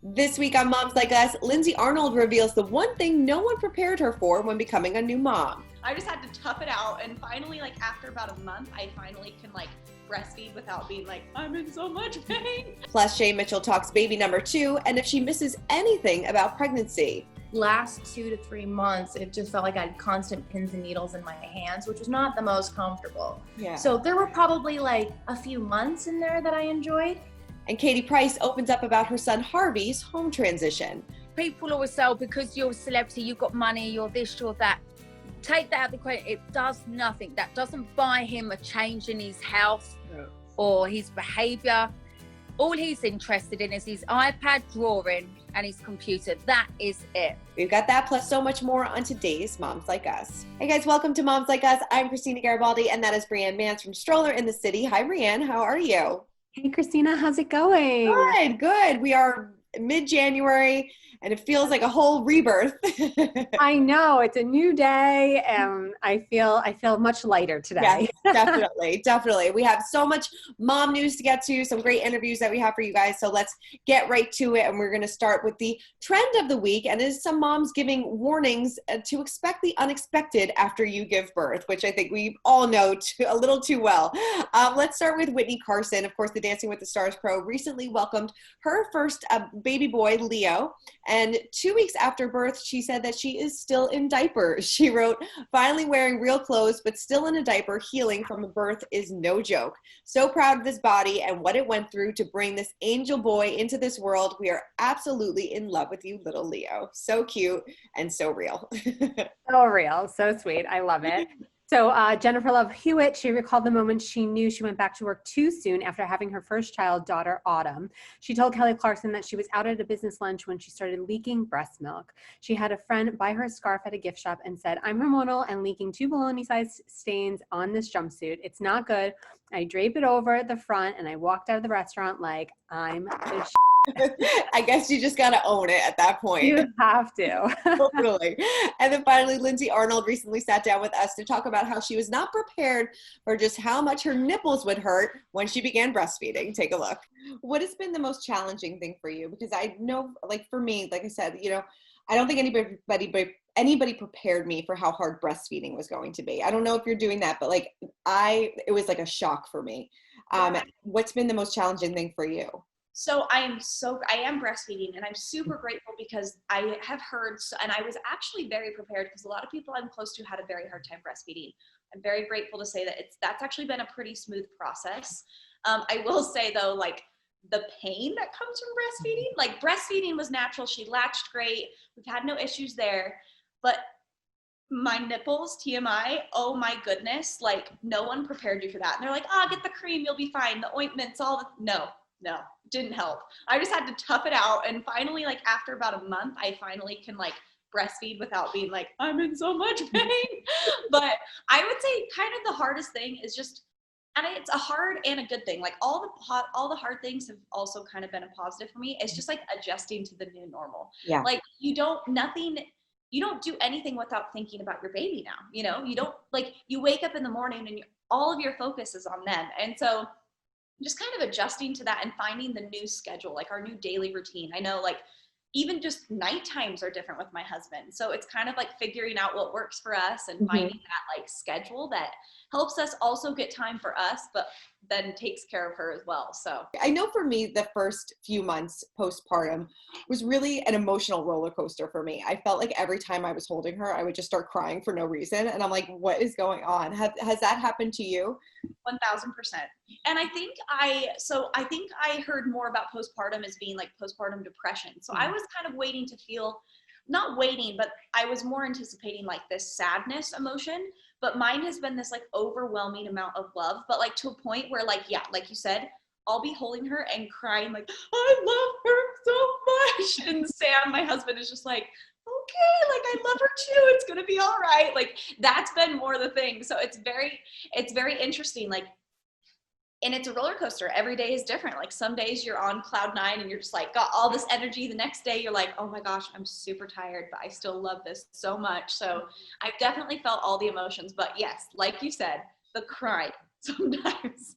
This week on Moms Like Us, Lindsay Arnold reveals the one thing no one prepared her for when becoming a new mom. I just had to tough it out, and finally, after about a month, I finally can breastfeed without being I'm in so much pain. Plus, Shay Mitchell talks baby number 2 and if she misses anything about pregnancy. Last 2 to 3 months, it just felt like I had constant pins and needles in my hands, which was not the most comfortable. Yeah. So there were probably a few months in there that I enjoyed. And Katie Price opens up about her son Harvey's home transition. People always say, oh, because you're a celebrity, you've got money, you're this, you're that. Take that out of the equation. It does nothing. That doesn't buy him a change in his health or his behavior. All he's interested in is his iPad drawing and his computer. That is it. We've got that plus so much more on today's Moms Like Us. Hey guys, welcome to Moms Like Us. I'm Christina Garibaldi and that is BRIANNE MANZ from Stroller in the City. Hi BRIANNE, how are you? Hey Christina, how's it going? Good. We are mid-January and it feels like a whole rebirth. I know, it's a new day and I feel much lighter today. Yes, definitely. We have so much mom news to get to, some great interviews that we have for you guys. So let's get right to it. And we're going to start with the trend of the week. And it is some moms giving warnings to expect the unexpected after you give birth, which I think we all know a little too well. Let's start with Whitney Carson. Of course, the Dancing with the Stars pro recently welcomed her first baby boy, Leo. And 2 weeks after birth, she said that she is still in diapers. She wrote, finally wearing real clothes, but still in a diaper, healing from a birth is no joke. So proud of this body and what it went through to bring this angel boy into this world. We are absolutely in love with you, little Leo. So cute and so real. So real, so sweet. I love it. So Jennifer Love Hewitt, she recalled the moment she knew she went back to work too soon after having her first child, daughter Autumn. She told Kelly Clarkson that she was out at a business lunch when she started leaking breast milk. She had a friend buy her a scarf at a gift shop and said, I'm hormonal and leaking 2 bologna-sized stains on this jumpsuit. It's not good. I drape it over the front and I walked out of the restaurant like I'm the I guess you just got to own it at that point. You have to. Totally. And then finally, Lindsay Arnold recently sat down with us to talk about how she was not prepared for just how much her nipples would hurt when she began breastfeeding. Take a look. What has been the most challenging thing for you? Because I know, for me, like I said, I don't think anybody prepared me for how hard breastfeeding was going to be. I don't know if you're doing that, but it was like a shock for me. What's been the most challenging thing for you? So I am breastfeeding, and I'm super grateful because I have heard, and I was actually very prepared because a lot of people I'm close to had a very hard time breastfeeding. I'm very grateful to say that that's actually been a pretty smooth process. I will say though, the pain that comes from breastfeeding, breastfeeding was natural. She latched great. We've had no issues there, but my nipples, TMI, oh my goodness, no one prepared you for that. And they're like, get the cream, you'll be fine. The ointments, no, didn't help. I just had to tough it out. And finally, after about a month, I finally can breastfeed without being I'm in so much pain. But I would say kind of the hardest thing is just, and it's a hard and a good thing. All the hard things have also kind of been a positive for me. It's just adjusting to the new normal. Yeah. You don't do anything without thinking about your baby now. You don't you wake up in the morning and all of your focus is on them. And so just kind of adjusting to that and finding the new schedule, our new daily routine. I know even just night times are different with my husband. So it's kind of figuring out what works for us and finding that schedule that helps us also get time for us, but then takes care of her as well. So I know for me, the first few months postpartum was really an emotional roller coaster for me. I felt like every time I was holding her, I would just start crying for no reason. And I'm like, what is going on? Has that happened to you? 1000%. And I think I heard more about postpartum as being postpartum depression. So I was kind of waiting to feel, not waiting, but I was more anticipating this sadness emotion. But mine has been this overwhelming amount of love, but to a point where like you said, I'll be holding her and crying I love her so much. And Sam, my husband, is just okay, I love her too. It's going to be all right. That's been more the thing. So it's very interesting. And it's a roller coaster. Every day is different. Some days you're on cloud 9 and you're just got all this energy. The next day you're oh my gosh, I'm super tired, but I still love this so much. So I've definitely felt all the emotions, but yes, like you said, the crying, sometimes.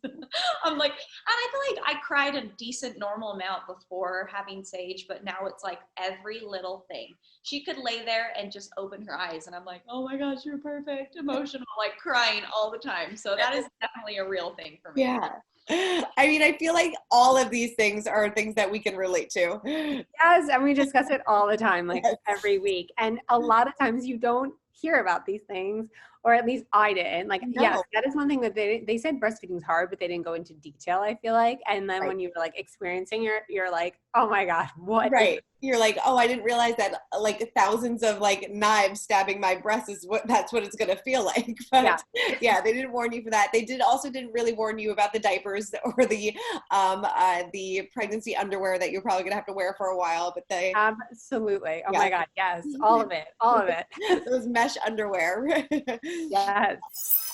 I'm like, and I feel like I cried a decent normal amount before having Sage, but now it's like every little thing. She could lay there and just open her eyes and I'm like, oh my gosh, you're perfect, emotional, like crying all the time. So that is definitely a real thing for me. Yeah. I mean, I feel like all of these things are things that we can relate to. Yes, and we discuss it all the time, like Yes. every week. And a lot of times you don't hear about these things, or at least I didn't. Like, No. yes, that is one thing that they said breastfeeding is hard, but they didn't go into detail, I feel like. And then Right. when you were like experiencing it, you're like, oh my God, what? Right. You're like, oh, I didn't realize that like thousands of like knives stabbing my breast is that's what it's going to feel like. But yeah, they didn't warn you for that. They didn't really warn you about the diapers or the pregnancy underwear that you're probably going to have to wear for a while, but they Absolutely. Oh my God. Yes. All of it. Those mesh underwear. Yes.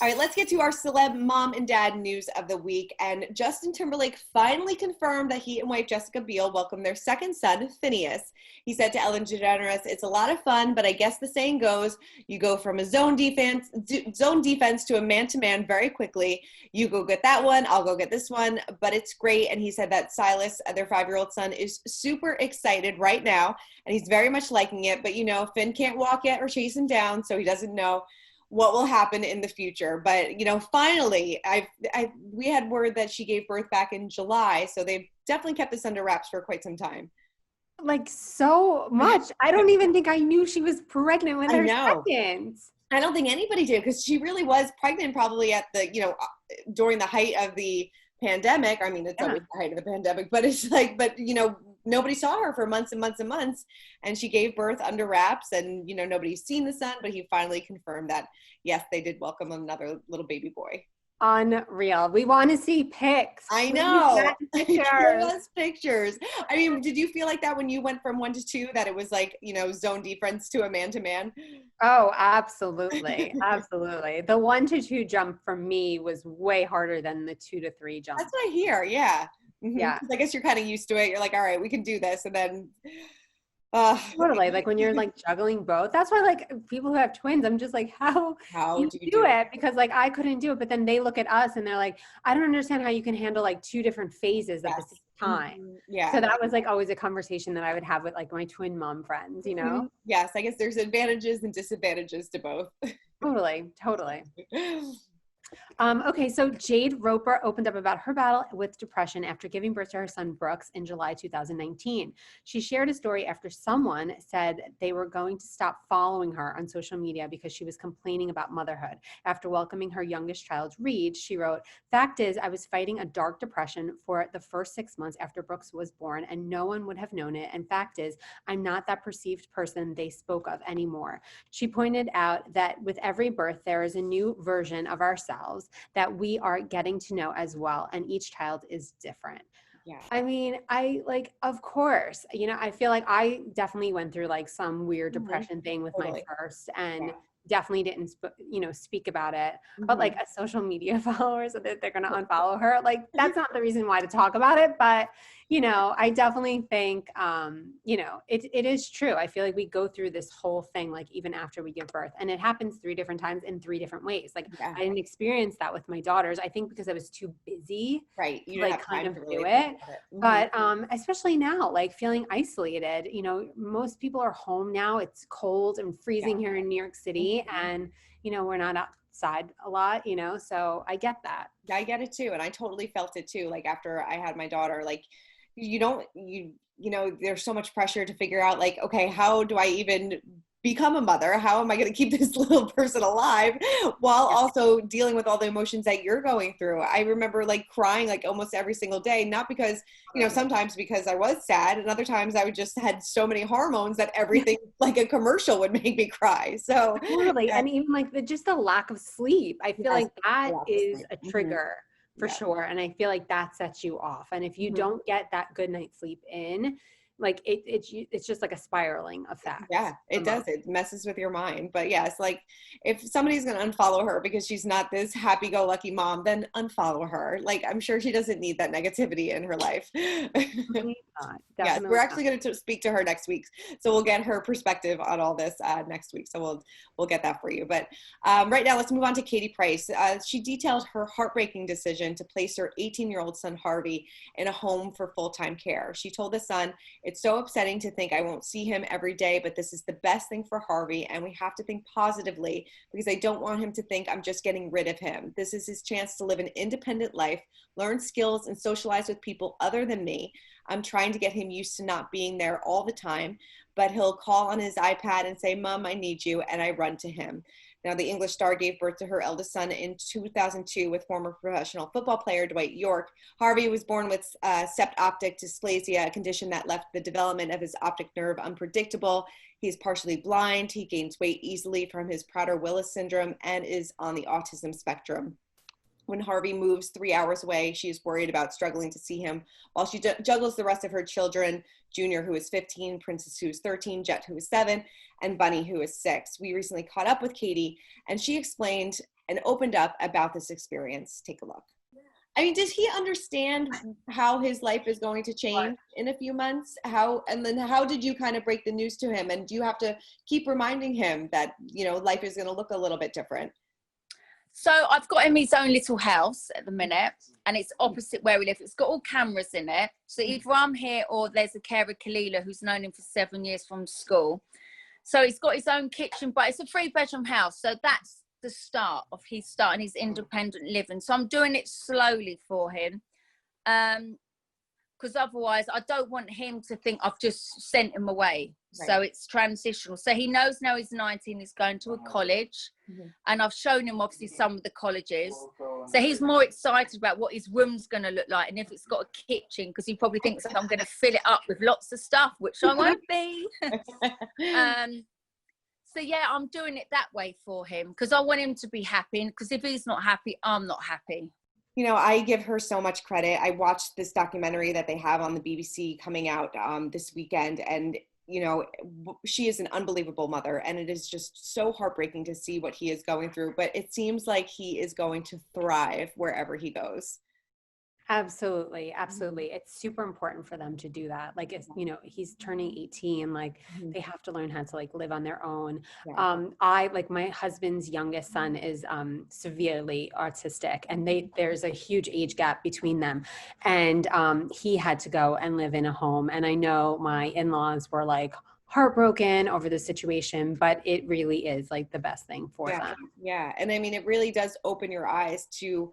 All right, let's get to our celeb mom and dad news of the week. And Justin Timberlake finally confirmed that he and wife Jessica Biel welcomed their second son, Phineas. He said to Ellen DeGeneres, "It's a lot of fun, but I guess the saying goes, you go from a zone defense to a man-to-man very quickly. You go get that one, I'll go get this one, but it's great." And he said that Silas, their 5-year-old son, is super excited right now, and he's very much liking it. But, you know, Finn can't walk yet or chase him down, so he doesn't know what will happen in the future. But, you know, finally, we had word that she gave birth back in July, so they've definitely kept this under wraps for quite some time. Like so much. I don't even think I knew she was pregnant with her second. I don't think anybody did, because she really was pregnant probably at the, you know, during the height of the pandemic. I mean, it's always the height of the pandemic, but it's like, but, you know, nobody saw her for months and months and months, and she gave birth under wraps, and, you know, nobody's seen the son, but he finally confirmed that, yes, they did welcome another little baby boy. Unreal. We want to see pics. I know. Pictures. Pictures. I mean, did you feel like that when you went from 1 to 2, that it was like, you know, zone defense to a man-to-man? Oh, absolutely. Absolutely. The 1 to 2 jump for me was way harder than the 2 to 3 jump. That's what I hear. Yeah. Mm-hmm. Yeah. I guess you're kind of used to it. You're like, all right, we can do this. And then totally, like when you're like juggling both. That's why like people who have twins, I'm just like, how do you do it? Because like I couldn't do it, but then they look at us and they're like, I don't understand how you can handle like 2 different phases at the same time. Mm-hmm. Yeah. So that was like always a conversation that I would have with like my twin mom friends, you know? Mm-hmm. Yes, I guess there's advantages and disadvantages to both. Totally. Okay, so Jade Roper opened up about her battle with depression after giving birth to her son Brooks in July 2019. She shared a story after someone said they were going to stop following her on social media because she was complaining about motherhood. After welcoming her youngest child, Reed, she wrote, "Fact is, I was fighting a dark depression for the first 6 months after Brooks was born, and no one would have known it. And fact is, I'm not that perceived person they spoke of anymore." She pointed out that with every birth, there is a new version of ourselves that we are getting to know as well, and each child is different. Yeah. I mean, of course, you know, I feel like I definitely went through like some weird depression thing with my first, and definitely didn't, speak about it. But like a social media follower, so that they're going to unfollow her, like that's not the reason why to talk about it. But, you know, I definitely think, it is true. I feel like we go through this whole thing, like even after we give birth, and it happens 3 different times in 3 different ways. Like I didn't experience that with my daughters. I think because I was too busy, you like kind of do it. But especially now, like feeling isolated, you know, most people are home now. It's cold and freezing here in New York City, and, you know, we're not outside a lot, you know, so I get that. I get it too. And I totally felt it too. Like after I had my daughter, like you know, there's so much pressure to figure out like, okay, how do I even become a mother? How am I going to keep this little person alive while also dealing with all the emotions that you're going through? I remember like crying like almost every single day, not because, you know, sometimes because I was sad, and other times I would just had so many hormones that everything like a commercial would make me cry. So totally. And even like just the lack of sleep, I feel like that is a trigger for sure. And I feel like that sets you off. And if you don't get that good night's sleep in, like it's just like a spiraling effect. Yeah, it does. It messes with your mind. But yes, like if somebody's going to unfollow her because she's not this happy-go-lucky mom, then unfollow her. Like I'm sure she doesn't need that negativity in her life. Yes, we're actually going to speak to her next week, so we'll get her perspective on all this next week. So we'll get that for you. But right now, let's move on to Katie Price. She detailed her heartbreaking decision to place her 18-year-old son Harvey in a home for full-time care. She told the Sun, "It's so upsetting to think I won't see him every day, but this is the best thing for Harvey, and we have to think positively because I don't want him to think I'm just getting rid of him. This is his chance to live an independent life, learn skills, and socialize with people other than me. I'm trying to get him used to not being there all the time, but he'll call on his iPad and say, 'Mom, I need you,' and I run to him." Now, the English star gave birth to her eldest son in 2002 with former professional football player Dwight York. Harvey was born with septoptic dysplasia, a condition that left the development of his optic nerve unpredictable. He's partially blind. He gains weight easily from his Prader-Willis syndrome and is on the autism spectrum. When Harvey moves 3 hours away, she is worried about struggling to see him while she juggles the rest of her children, Junior, who is 15, Princess, who is 13, Jet, who is 7, and Bunny, who is 6. We recently caught up with Katie, and she explained and opened up about this experience. Take a look. I mean, does he understand how his life is going to change in a few months? And then how did you kind of break the news to him? And do you have to keep reminding him that, life is going to look a little bit different? So I've got him his own little house at the minute, and it's opposite where we live. It's got all cameras in it. So either I'm here or there's a carer, Kalila, who's known him for 7 years from school. So he's got his own kitchen, but it's a 3-bedroom house. So that's the start of his starting his independent living. So I'm doing it slowly for him. Because otherwise I don't want him to think I've just sent him away. Right. So it's transitional. So he knows now he's 19, he's going to a college. Mm-hmm. And I've shown him obviously some of the colleges. So he's more excited about what his room's going to look like and if it's got a kitchen, because he probably thinks I'm going to fill it up with lots of stuff, which I won't be. So yeah, I'm doing it that way for him because I want him to be happy, because if he's not happy, I'm not happy. I give her so much credit. I watched this documentary that they have on the BBC coming out this weekend, and she is an unbelievable mother, and it is just so heartbreaking to see what he is going through, but it seems like he is going to thrive wherever he goes. Absolutely. Absolutely. It's super important for them to do that. Like, it's, he's turning 18, like they have to learn how to like live on their own. Yeah. My husband's youngest son is severely autistic, and there's a huge age gap between them. And he had to go and live in a home. And I know my in-laws were like heartbroken over the situation, but it really is like the best thing for them. Yeah. And I mean, it really does open your eyes to,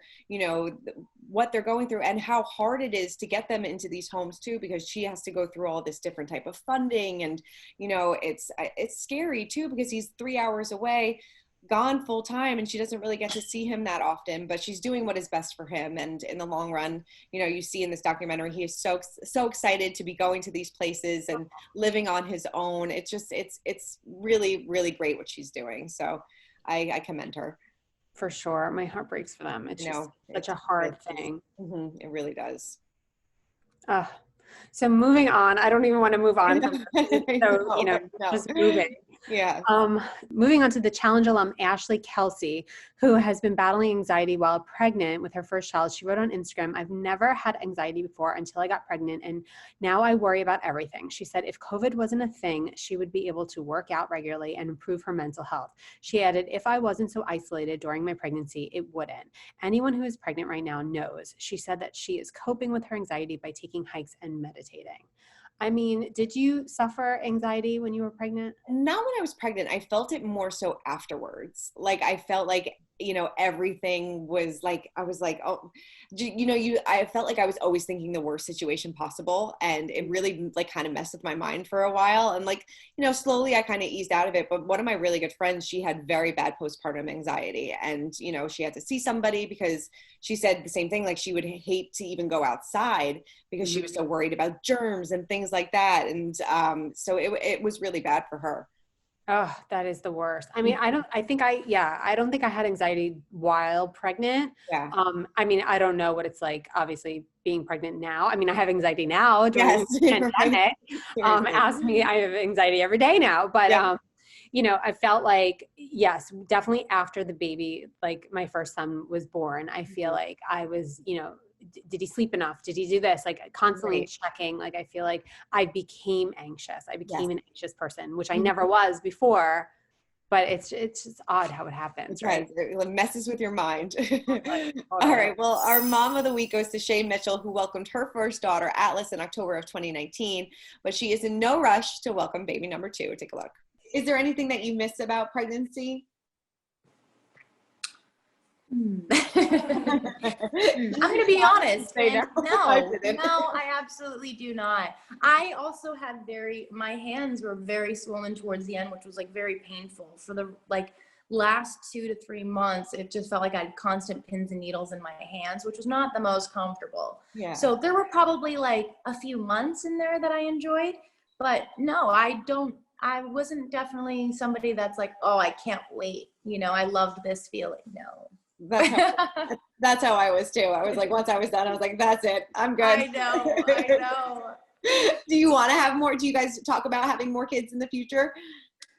what they're going through and how hard it is to get them into these homes too, because she has to go through all this different type of funding. And, it's scary too, because he's 3 hours away, gone full time, and she doesn't really get to see him that often, but she's doing what is best for him. And in the long run, you see in this documentary, he is so excited to be going to these places and living on his own. It's really, really great what she's doing. So I commend her. For sure. My heart breaks for them. It's just such a hard thing. Mm-hmm, it really does. So moving on, I don't even want to move on from just moving. Yeah. Moving on to the Challenge alum, Ashley Kelsey, who has been battling anxiety while pregnant with her first child. She wrote on Instagram, "I've never had anxiety before until I got pregnant, and now I worry about everything." She said if COVID wasn't a thing, she would be able to work out regularly and improve her mental health. She added, "If I wasn't so isolated during my pregnancy, it wouldn't. Anyone who is pregnant right now knows." She said that she is coping with her anxiety by taking hikes and meditating. I mean, did you suffer anxiety when you were pregnant? Not when I was pregnant. I felt it more so afterwards. Like, I felt like, everything was like, I was like, I felt like I was always thinking the worst situation possible. And it really like kind of messed with my mind for a while. And like, slowly I kind of eased out of it. But one of my really good friends, she had very bad postpartum anxiety, and, she had to see somebody because she said the same thing. Like, she would hate to even go outside because she was so worried about germs and things like that. And so it was really bad for her. Oh, that is the worst. I mean, I don't think I had anxiety while pregnant. Yeah. I mean, I don't know what it's like, obviously, being pregnant now. I mean, I have anxiety now during the pandemic. Ask me, I have anxiety every day now. But, you know, I felt like, yes, definitely after the baby, like my first son was born, I feel like I was, you know, did he sleep enough? Did he do this? Like constantly checking. Like, I feel like I became anxious. I became an anxious person, which I never was before, but it's just odd how it happens. That's right. It messes with your mind. All right. Well, our mom of the week goes to Shay Mitchell, who welcomed her first daughter, Atlas, in October of 2019, but she is in no rush to welcome baby number 2. Take a look. Is there anything that you miss about pregnancy? I'm going to be honest. I absolutely do not. I also had my hands were very swollen towards the end, which was like very painful for the last 2 to 3 months. It just felt like I had constant pins and needles in my hands, which was not the most comfortable. Yeah. So there were probably like a few months in there that I enjoyed, but no, I wasn't definitely somebody that's like, oh, I can't wait. You know, I loved this feeling. No. That's how I was too. I was like, once I was done, I was like, that's it. I'm good. I know. Do you want to have more? Do you guys talk about having more kids in the future?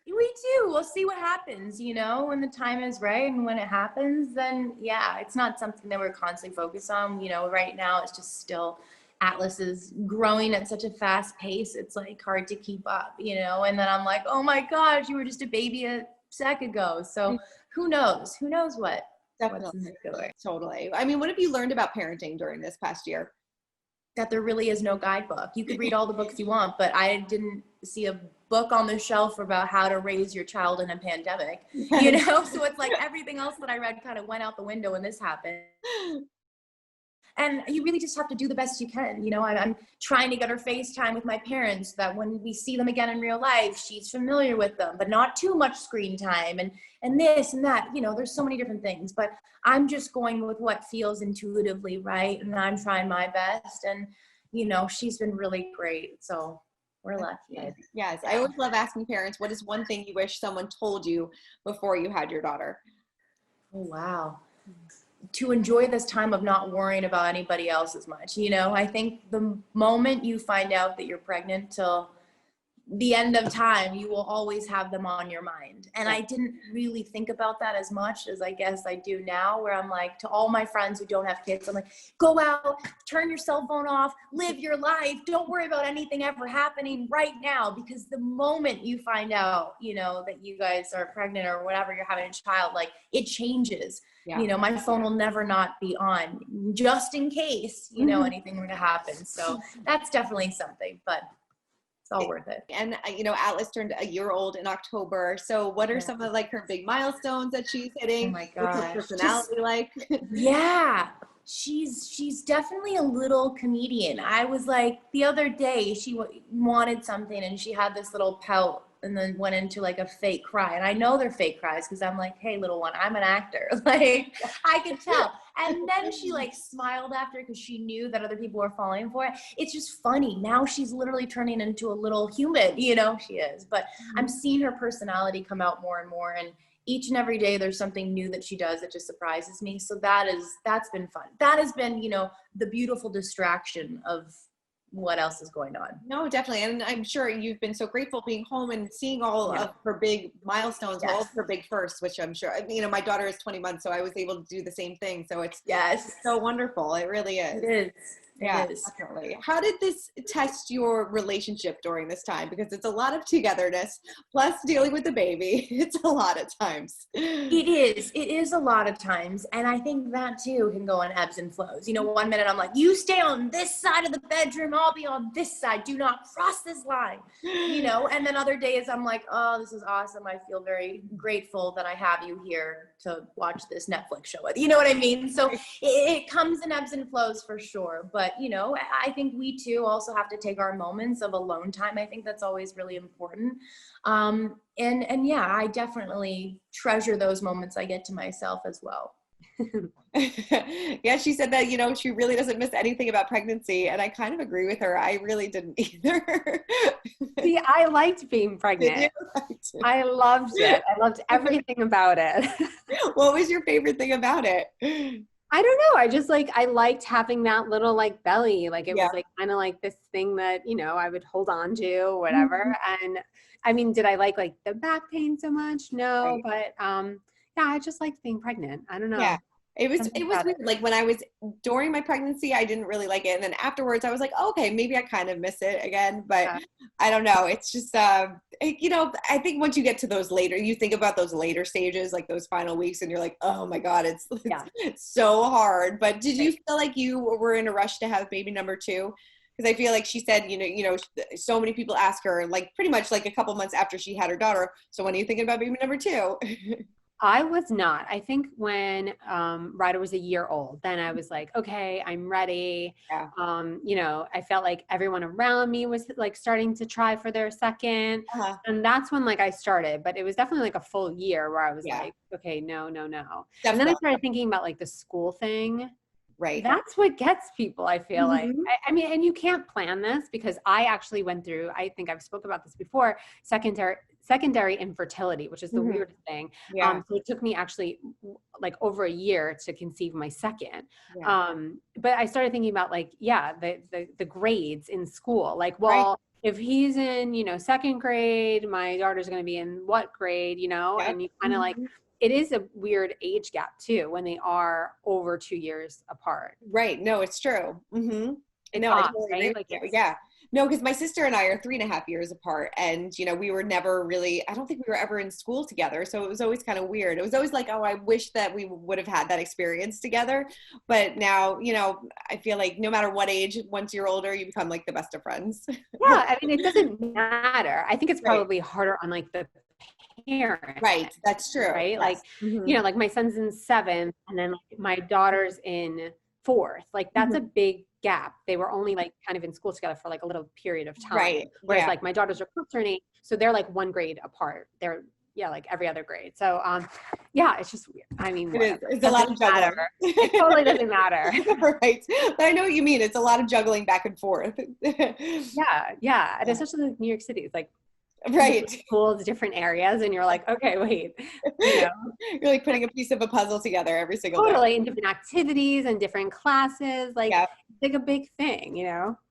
We do. We'll see what happens, you know, when the time is right and when it happens, then yeah, it's not something that we're constantly focused on. You know, right now it's just still Atlas is growing at such a fast pace. It's like hard to keep up, you know, and then I'm like, oh my gosh, you were just a baby a sec ago. So who knows? Who knows what? Definitely. Totally. I mean, what have you learned about parenting during this past year? That there really is no guidebook. You could read all the books you want, but I didn't see a book on the shelf about how to raise your child in a pandemic, you know? So it's like everything else that I read kind of went out the window when this happened. And you really just have to do the best you can. You know, I'm trying to get her FaceTime with my parents so that when we see them again in real life, she's familiar with them, but not too much screen time and this and that. You know, there's so many different things, but I'm just going with what feels intuitively right. And I'm trying my best. And, you know, she's been really great. So we're lucky. Yes. I always love asking parents, what is one thing you wish someone told you before you had your daughter? Oh, wow. To enjoy this time of not worrying about anybody else as much. You know, I think the moment you find out that you're pregnant till the end of time, you will always have them on your mind. And I didn't really think about that as much as I guess I do now, where I'm like, to all my friends who don't have kids, I'm like, go out, turn your cell phone off, live your life. Don't worry about anything ever happening right now, because the moment you find out, you know, that you guys are pregnant or whatever, you're having a child, like it changes. Yeah. You know, my phone will never not be on just in case, you know, anything were to happen. So that's definitely something, but it's all worth it. And, you know, Atlas turned a year old in October. So what are some of like her big milestones that she's hitting? Oh my gosh. What's her personality like? Yeah. She's definitely a little comedian. I was like, the other day she wanted something and she had this little pout and then went into like a fake cry. And I know they're fake cries because I'm like, hey, little one, I'm an actor. Like, I could tell. And then she like smiled after because she knew that other people were falling for it. It's just funny. Now she's literally turning into a little human, you know, she is. But I'm seeing her personality come out more and more. And each and every day there's something new that she does that just surprises me. So that's been fun. That has been, you know, the beautiful distraction of what else is going on. No, definitely. And I'm sure you've been so grateful being home and seeing all of her big milestones, all of her big firsts, which I'm sure, you know, my daughter is 20 months, so I was able to do the same thing. So it's so wonderful. It really is. It is. Yeah, definitely. How did this test your relationship during this time? Because it's a lot of togetherness, plus dealing with the baby. It's a lot of times. It is a lot of times. And I think that too can go in ebbs and flows. You know, one minute I'm like, you stay on this side of the bedroom, I'll be on this side. Do not cross this line, you know? And then other days I'm like, oh, this is awesome. I feel very grateful that I have you here to watch this Netflix show with. You know what I mean? So it comes in ebbs and flows for sure. But, you know, I think we too also have to take our moments of alone time. I think that's always really important. And yeah, I definitely treasure those moments I get to myself as well. Yeah, she said that, you know, she really doesn't miss anything about pregnancy. And I kind of agree with her. I really didn't either. See, I liked being pregnant. I loved it. I loved everything about it. What was your favorite thing about it? I don't know. I just I liked having that little belly. Like it was kind of like this thing that, I would hold on to or whatever. And I mean, did I like the back pain so much? No, but yeah, I just liked being pregnant. I don't know. Yeah. It was weird. Like when I was during my pregnancy, I didn't really like it. And then afterwards I was like, oh, okay, maybe I kind of miss it again, but I don't know. It's just, I think once you get to those later, you think about those later stages, like those final weeks, and you're like, oh my God, it's so hard. But did you feel like you were in a rush to have baby number 2? Because I feel like she said, so many people ask her, like pretty much like a couple months after she had her daughter, so when are you thinking about baby number 2? I was not. I think when Ryder was a year old, then I was like, okay, I'm ready. Yeah. I felt like everyone around me was starting to try for their second. And that's when I started, but it was definitely a full year where I was like, okay, no. Definitely. And then I started thinking about the school thing. Right. That's what gets people, I feel like. I mean, and you can't plan this because I actually went through, I think I've spoke about this before, secondary infertility, which is the weirdest thing. So it took me actually over a year to conceive my second. But I started thinking about the grades in school. If he's in, second grade, my daughter's going to be in what grade, and you kind of it is a weird age gap too when they are over 2 years apart. Right. No, it's true. It's I odd, totally agree with you. No, because my sister and I are 3.5 years apart, and we were never really, I don't think we were ever in school together, so it was always kind of weird. It was always like, oh, I wish that we would have had that experience together. But now, I feel like no matter what age, once you're older, you become the best of friends. Yeah, I mean, it doesn't matter. I think it's probably harder on the parent. Right, that's true. Right, my son's in 7th, and then my daughter's in 4th. That's a big gap. They were only kind of in school together for a little period of time. Right. Whereas my daughters are closer in age, so they're 1 grade apart. They're every other grade. So it's just weird. I mean, it's a lot of juggling. It totally doesn't matter. Right. But I know what you mean. It's a lot of juggling back and forth. Yeah. And especially New York City, it's right. schools, different areas, and you're like, okay, wait. You're putting a piece of a puzzle together every single day. And different activities and different classes. It's a big thing,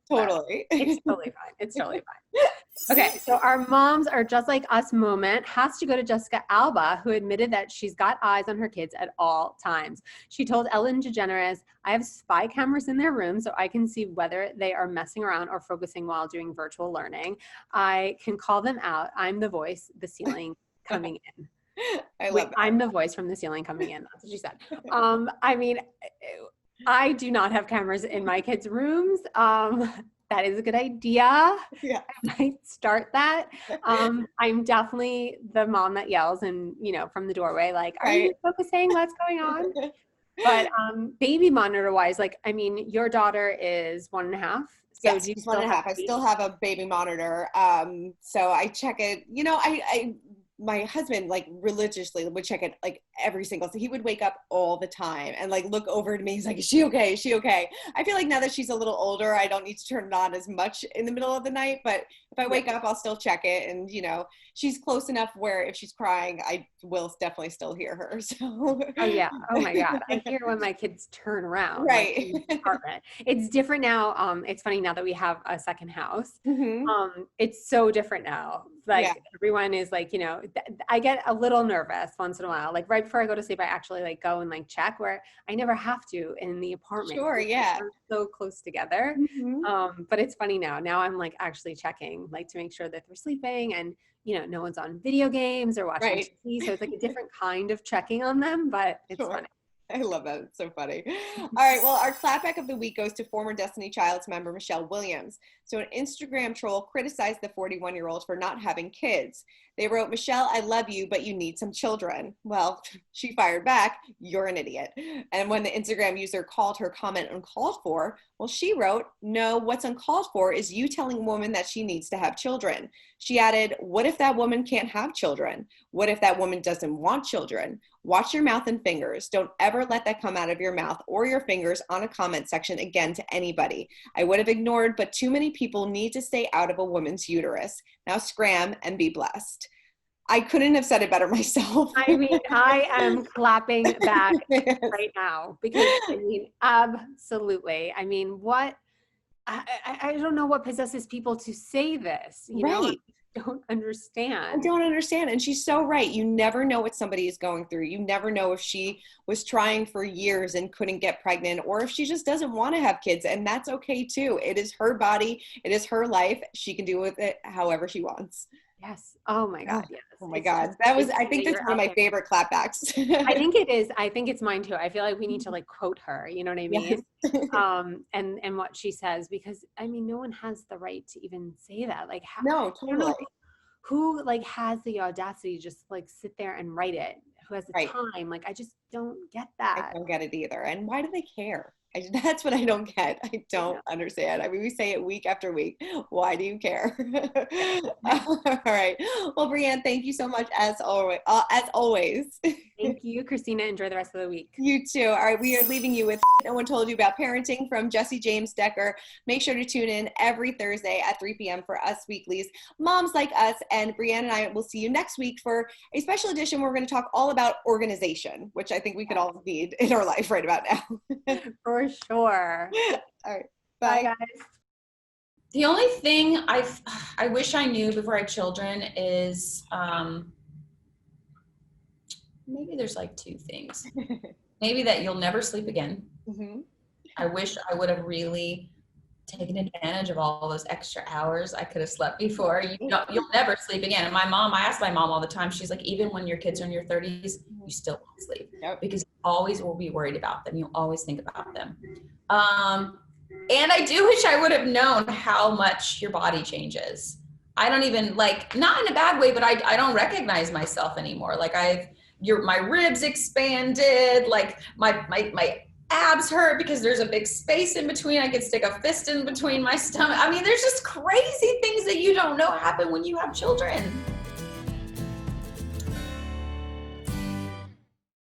Totally. It's totally fine. It's totally fine. Okay, so our moms are just like us moment has to go to Jessica Alba, who admitted that she's got eyes on her kids at all times. She told Ellen DeGeneres, I have spy cameras in their room so I can see whether they are messing around or focusing while doing virtual learning. I can call them out. I'm the voice, the ceiling coming in. I love that. I'm the voice from the ceiling coming in. That's what she said. I mean, I do not have cameras in my kids' rooms. That is a good idea. Yeah. I might start that. I'm definitely the mom that yells and, from the doorway, are you focusing? What's going on? But baby monitor wise, your daughter is 1.5. So yes, she's 1.5. I still have a baby monitor. So I check it, my husband religiously would check it every single, so he would wake up all the time and look over to me. He's like, is she okay? Is she okay? I feel like now that she's a little older, I don't need to turn it on as much in the middle of the night, but if I wake up, I'll still check it. And she's close enough where if she's crying, I will definitely still hear her. So oh yeah. Oh my God. I hear when my kids turn around. Right. In the apartment. It's different now. It's funny now that we have a second house. It's so different now. Everyone is I get a little nervous once in a while. Right before I go to sleep, I actually go and check, where I never have to in the apartment. Sure, yeah. We're so close together. But it's funny now. Now I'm actually checking to make sure that they're sleeping and no one's on video games or watching TV. So it's a different kind of checking on them, but it's funny. I love that. It's so funny. All right. Well, our clapback of the week goes to former Destiny Child's member, Michelle Williams. So an Instagram troll criticized the 41-year-old for not having kids. They wrote, Michelle, I love you, but you need some children. Well, she fired back, you're an idiot. And when the Instagram user called her comment uncalled for, well, she wrote, no, what's uncalled for is you telling a woman that she needs to have children. She added, what if that woman can't have children? What if that woman doesn't want children? Watch your mouth and fingers. Don't ever let that come out of your mouth or your fingers on a comment section again to anybody. I would have ignored, but too many people need to stay out of a woman's uterus. Now scram and be blessed. I couldn't have said it better myself. I mean, I am clapping back right now because, I mean, absolutely. I mean, what, I don't know what possesses people to say this, you know? Right. I don't understand. I don't understand. And she's so right. You never know what somebody is going through. You never know if she was trying for years and couldn't get pregnant, or if she just doesn't want to have kids. And that's okay too. It is her body. It is her life. She can do with it however she wants. Yes. Oh my God. Yes. Oh my God. That was, I think that's one of my favorite clapbacks. I think it is. I think it's mine too. I feel like we need to like quote her, you know what I mean? Yes. And what she says, because I mean, no one has the right to even say that. Like, how, No, totally. who like has the audacity to just like sit there and write it? Who has the Right. time? Like, I just don't get that. I don't get it either. And why do they care? That's what I don't get. I don't understand. I mean, we say it week after week. Why do you care? All right. Well, Brianne, thank you so much as always. Thank you, Christina. Enjoy the rest of the week. You too. All right. We are leaving you with No One Told You About Parenting from Jessie James Decker. Make sure to tune in every Thursday at 3 p.m. for Us Weekly's Moms Like Us. And Brianne and I will see you next week for a special edition where we're going to talk all about organization, which I think we could all need in our life right about now. For sure. All right. Bye, Bye. guys. The only thing I wish I knew before I had children is maybe there's like two things. Maybe that you'll never sleep again. Mm-hmm. I wish I would have really taken advantage of all those extra hours I could have slept before. You'll never sleep again. And I ask my mom all the time, she's like, even when your kids are in your 30s, you still won't sleep. Yep. Because you always will be worried about them. You always think about them. And I do wish I would have known how much your body changes. I don't even like, not in a bad way, but I don't recognize myself anymore. Like my ribs expanded, like my abs hurt because there's a big space in between. I could stick a fist in between my stomach. I mean, there's just crazy things that you don't know happen when you have children.